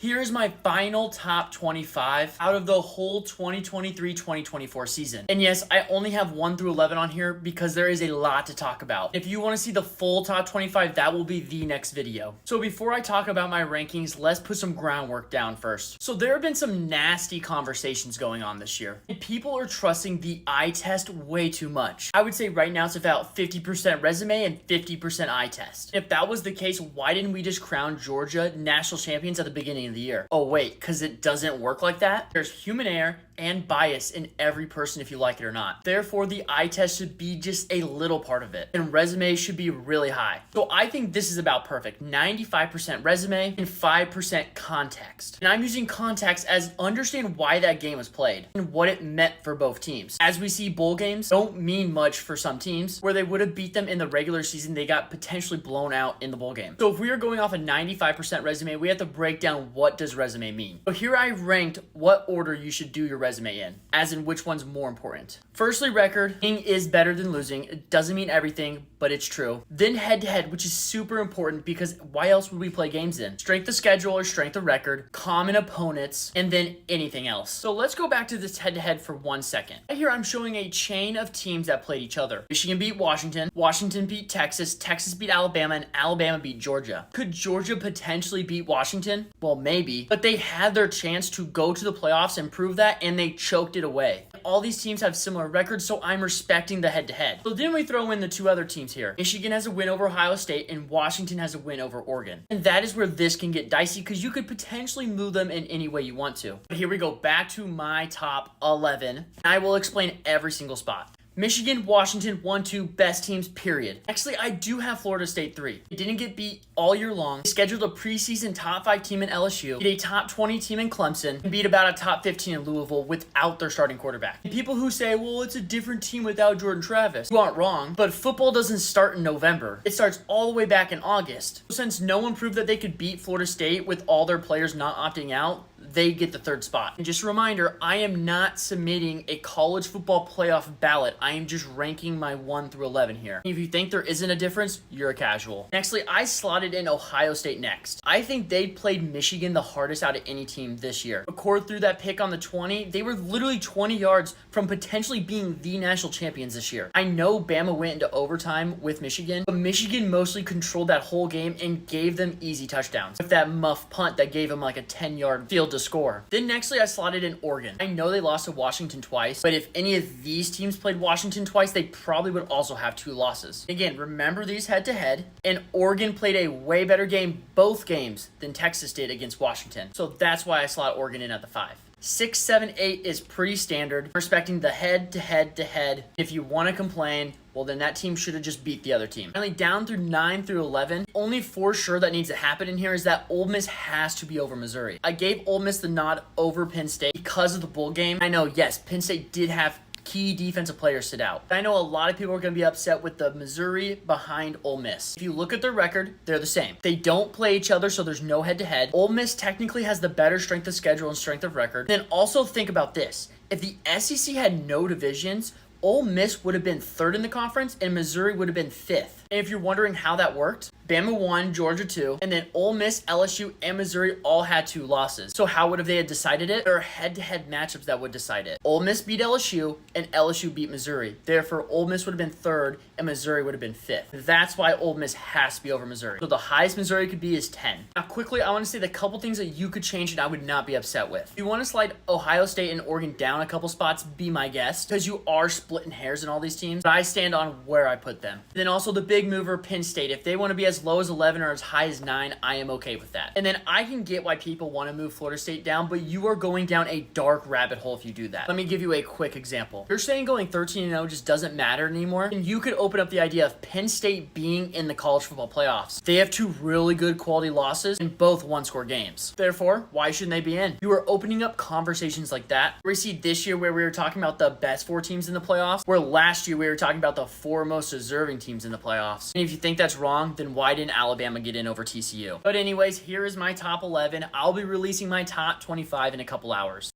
Here's my final top 25 out of the whole 2023-2024 season. And yes, I only have 1 through 11 on here because there is a lot to talk about. If you want to see the full top 25, that will be the next video. So before I talk about my rankings, let's put some groundwork down first. So there have been some nasty conversations going on this year. And people are trusting the eye test way too much. I would say right now it's about 50% resume and 50% eye test. If that was the case, why didn't we just crown Georgia national champions at the beginning of the year? Oh wait, because it doesn't work like that? There's human error and bias in every person if you like it or not. Therefore, the eye test should be just a little part of it, and resume should be really high. So I think this is about perfect. 95% resume and 5% context. And I'm using context as understand why that game was played and what it meant for both teams. As we see, bowl games don't mean much for some teams. Where they would have beat them in the regular season, they got potentially blown out in the bowl game. So if we are going off a 95% resume, we have to break down what does resume mean. So here I ranked what order you should do your resume in, as in which one's more important. Firstly, record. Winning is better than losing. It doesn't mean everything, but it's true. Then head-to-head, which is super important because why else would we play games in? Strength of schedule or strength of record, common opponents, and then anything else. So let's go back to this head-to-head for 1 second. Right here, I'm showing a chain of teams that played each other. Michigan beat Washington, Washington beat Texas, Texas beat Alabama, and Alabama beat Georgia. Could Georgia potentially beat Washington? Well, maybe, but they had their chance to go to the playoffs and prove that, and they choked it away. All these teams have similar records, so I'm respecting the head-to-head. So then we throw in the two other teams here. Michigan has a win over Ohio State, and Washington has a win over Oregon. And that is where this can get dicey because you could potentially move them in any way you want to. But here we go, back to my top 11. I will explain every single spot. Michigan, Washington, 1-2, best teams, period. Actually, I do have Florida State 3. They didn't get beat all year long. They scheduled a preseason top 5 team in LSU, beat a top 20 team in Clemson, and beat about a top 15 in Louisville without their starting quarterback. And people who say, well, it's a different team without Jordan Travis, you aren't wrong, but football doesn't start in November. It starts all the way back in August. Since no one proved that they could beat Florida State with all their players not opting out, they get the 3rd spot. And just a reminder, I am not submitting a college football playoff ballot. I am just ranking my 1 through 11 here. If you think there isn't a difference, you're a casual. Nextly, I slotted in Ohio State next. I think they played Michigan the hardest out of any team this year. McCord threw that pick on the 20. They were literally 20 yards from potentially being the national champions this year. I know Bama went into overtime with Michigan, but Michigan mostly controlled that whole game and gave them easy touchdowns with that muff punt that gave them like a 10-yard field to score. Then nextly, I slotted in Oregon. I know they lost to Washington twice, but if any of these teams played Washington twice, they probably would also have 2 losses. Again, remember these head-to-head, and Oregon played a way better game, both games, than Texas did against Washington. So that's why I slot Oregon in at the 5. 6, 7, 8 is pretty standard. Respecting the head-to-head. If you want to complain, well, then that team should have just beat the other team. Finally, down through 9 through 11, only for sure that needs to happen in here is that Ole Miss has to be over Missouri. I gave Ole Miss the nod over Penn State because of the bowl game. I know, yes, Penn State did have key defensive players sit out. I know a lot of people are going to be upset with the Missouri behind Ole Miss. If you look at their record, they're the same. They don't play each other, so there's no head-to-head. Ole Miss technically has the better strength of schedule and strength of record. Then also think about this. If the SEC had no divisions, Ole Miss would have been 3rd in the conference and Missouri would have been 5th. And if you're wondering how that worked, Bama 1, Georgia 2, and then Ole Miss, LSU, and Missouri all had 2 losses. So how would have they decided it? There are head-to-head matchups that would decide it. Ole Miss beat LSU, and LSU beat Missouri. Therefore, Ole Miss would have been 3rd, and Missouri would have been 5th. That's why Ole Miss has to be over Missouri. So the highest Missouri could be is 10. Now, quickly, I want to say the couple things that you could change and I would not be upset with. If you want to slide Ohio State and Oregon down a couple spots, be my guest, because you are splitting hairs in all these teams, but I stand on where I put them. And then also the big mover, Penn State. If they want to be as low as 11 or as high as 9, I am okay with that. And then I can get why people want to move Florida State down, but you are going down a dark rabbit hole if you do that. Let me give you a quick example. You're saying going 13-0 just doesn't matter anymore, and you could open up the idea of Penn State being in the college football playoffs. They have 2 really good quality losses and both 1-score games. Therefore, why shouldn't they be in? You are opening up conversations like that. We see this year where we were talking about the best 4 teams in the playoffs, where last year we were talking about the 4 most deserving teams in the playoffs. And if you think that's wrong, then why didn't Alabama get in over TCU? But anyways, here is my top 11. I'll be releasing my top 25 in a couple hours.